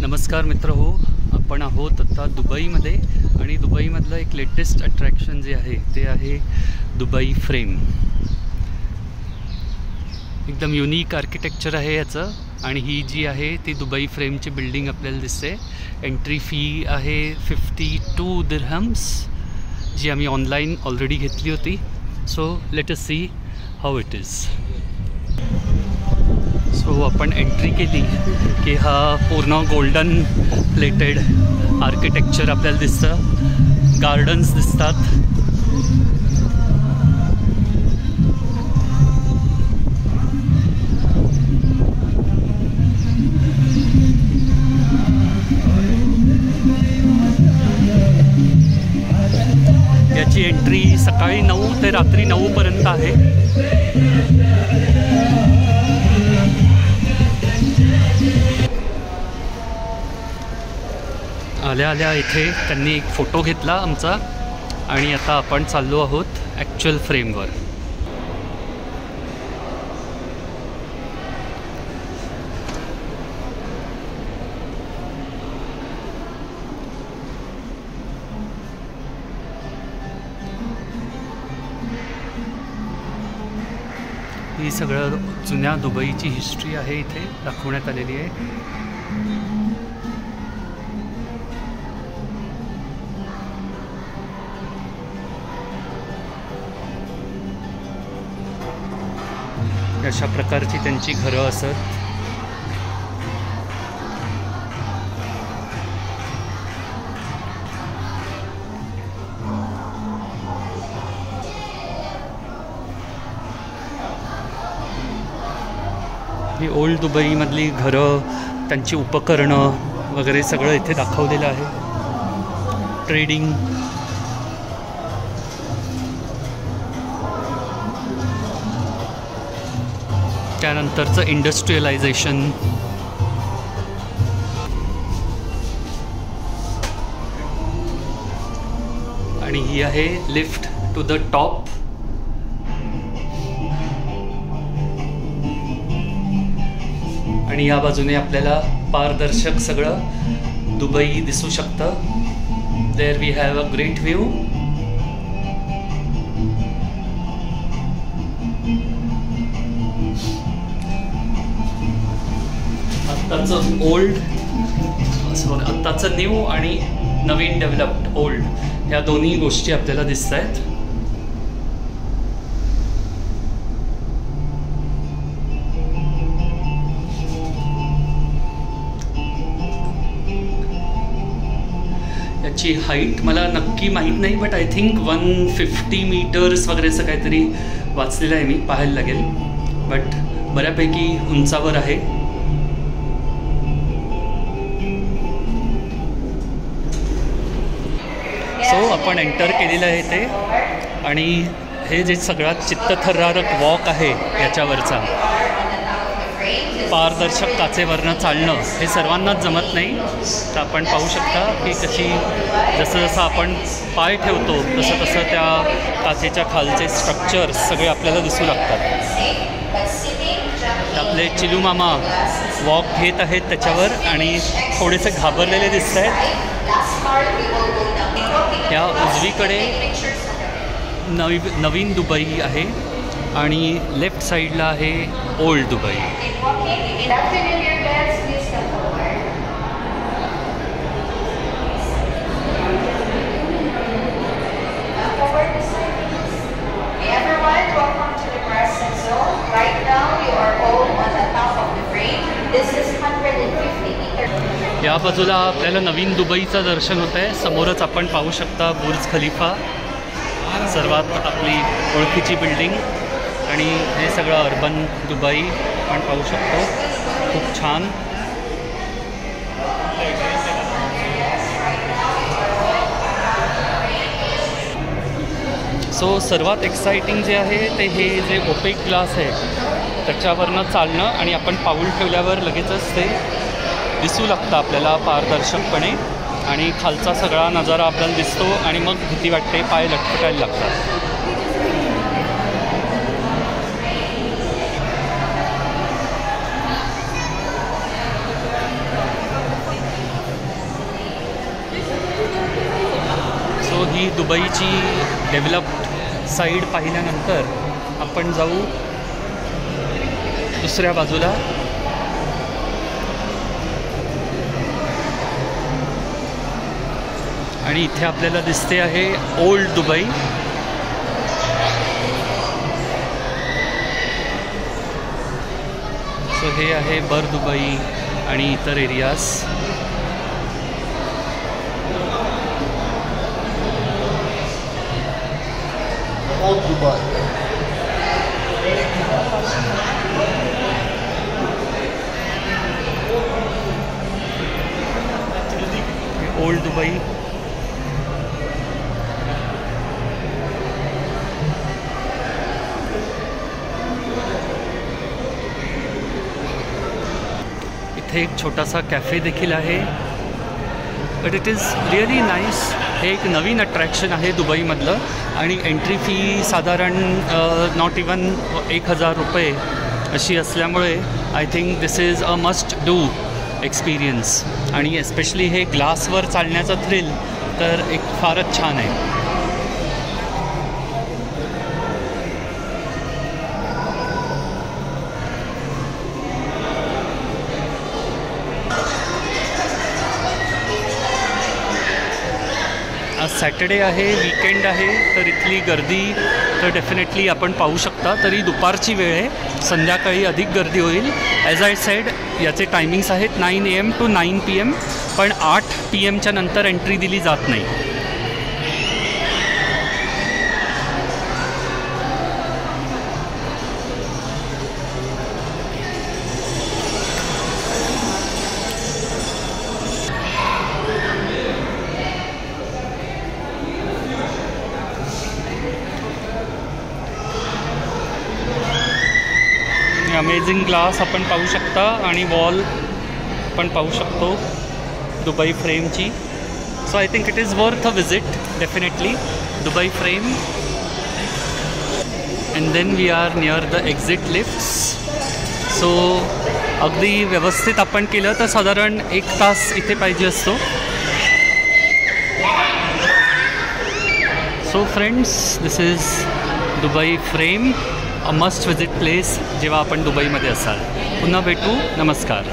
नमस्कार मित्र हो, आपण आहोत आता दुबईमध्ये आणि दुबईमधलं एक लेटेस्ट अट्रॅक्शन जे आहे ते आहे दुबई फ्रेम. एकदम युनिक आर्किटेक्चर आहे याचं आणि ही जी आहे ती दुबई फ्रेमची बिल्डिंग आपल्याला दिसते. एंट्री फी आहे 52 दिरहम्स, जी आम्ही ऑनलाईन ऑलरेडी घेतली होती. So let us see how it is. So आपण एंट्री केली की हा पूर्ण गोल्डन प्लेटेड आर्किटेक्चर आपल्याला दिसतं. गार्डन्स दिसतात. याची एंट्री सकाळी 9 ते रात्री 9 पर्यंत आहे. आल्या आल्या इथे त्यांनी एक फोटो घेतला आमचा आणि आता आपण चाललो आहोत ॲक्च्युअल फ्रेमवर. ही सगळं जुन्या दुबईची हिस्ट्री आहे इथे दाखवण्यात आलेली आहे. अशा प्रकारची त्यांची घरं असत. ही ओल्ड दुबईमधली घरं, त्यांची उपकरणं वगैरे सगळं इथे दाखवलेलं आहे. ट्रेडिंग, त्यानंतरचं इंडस्ट्रियलायझेशन. आणि ही आहे लिफ्ट टू द टॉप. आणि या बाजूने आपल्याला पारदर्शक सगळं दुबई दिसू शकतं. There we have a great view. आत्ताचं ओल्ड आत्ताचं न्यू आणि नवीन डेव्हलप्ड ओल्ड ह्या दोन्ही गोष्टी आपल्याला दिसत आहेत. याची हाईट मला नक्की माहीत नाही, बट आय थिंक 150 मीटर्स वगैरे असं काहीतरी वाचलेलं आहे मी, पाहायला लागेल. बट बऱ्यापैकी उंचावर आहे. सो आपण एंटर केलेलं आहे ते. आणि हे जे सगळ्यात चित्तथरारक वॉक आहे याच्यावरचा, पारदर्शक काचेवरनं चालणं हे सर्वांनाच जमत नाही. तर आपण पाहू शकता की कशी जसं जसं आपण पाय ठेवतो तसं तसं त्या काचेच्या खालचे स्ट्रक्चर्स सगळे आपल्याला दिसू लागतात. आपले चिलू मामा वॉक घेत आहेत त्याच्यावर आणि थोडेसे घाबरलेले दिसत आहेत. या उजवीकडे नवीन दुबई आहे आणि लेफ्ट साईडला आहे ओल्ड दुबई. या बाजूला आपल्याला नवीन दुबईचं दर्शन होतं आहे. समोरच आपण पाहू शकता बुर्ज खलिफा, सर्वात आपली ओळखीची बिल्डिंग. आणि हे सगळं अर्बन दुबई आपण पाहू शकतो. खूप छान. सो सर्वात एक्साइटिंग जे आहे ते हे जे ओपेक ग्लास आहे त्याच्यावरनं चालणं आणि आपण पाऊल ठेवल्यावर लगेचच ते दिसू लागतं आपल्याला पारदर्शकपणे आणि खालचा सगळा नजारा आपल्याला दिसतो आणि मग भीती वाटते, पाय लटपटायला लागतात. ही दुबईची डेव्हलप्ड साईड पाहिल्यानंतर आपण जाऊ दुसऱ्या बाजूला. आणि इथे आपल्याला दिसते आहे ओल्ड दुबई. सो हे आहे बर दुबई आणि इतर areas. Old Dubai. Old Dubai. इथे एक छोटासा कॅफे देखील आहे. But it is really nice. हे एक नवीन अट्रॅक्शन आहे दुबईमधलं आणि एंट्री फी साधारण नॉट इवन 1000 रुपये अशी असल्यामुळे I think this is a must do experience. आणि एस्पेशली हे ग्लासवर चालण्याचं थ्रिल तर एक फारच छान आहे. आज सॅटर्डे आहे, वीकेंड आहे, तर इथली गर्दी तर डेफिनेटली आपण पाहू शकता. तरी दुपारची वेळ आहे, संध्याकाळी अधिक गर्दी होईल. ॲज आय सेड याचे टायमिंग्स आहेत 9 AM to 9 PM, पण 8 PM नंतर एंट्री दिली जात नाही. अमेझिंग ग्लास आपण पाहू शकता आणि वॉल पण पाहू शकतो दुबई फ्रेमची. So I think it is worth a visit definitely Dubai frame. And then we are near the exit lifts. So अगदी व्यवस्थित आपण केलं तर साधारण 1 तास इथे पाहिजे असतो. So friends, this is Dubai frame, a must visit place जेव्हा आपण दुबईमध्ये असाल. पुन्हा भेटू. नमस्कार.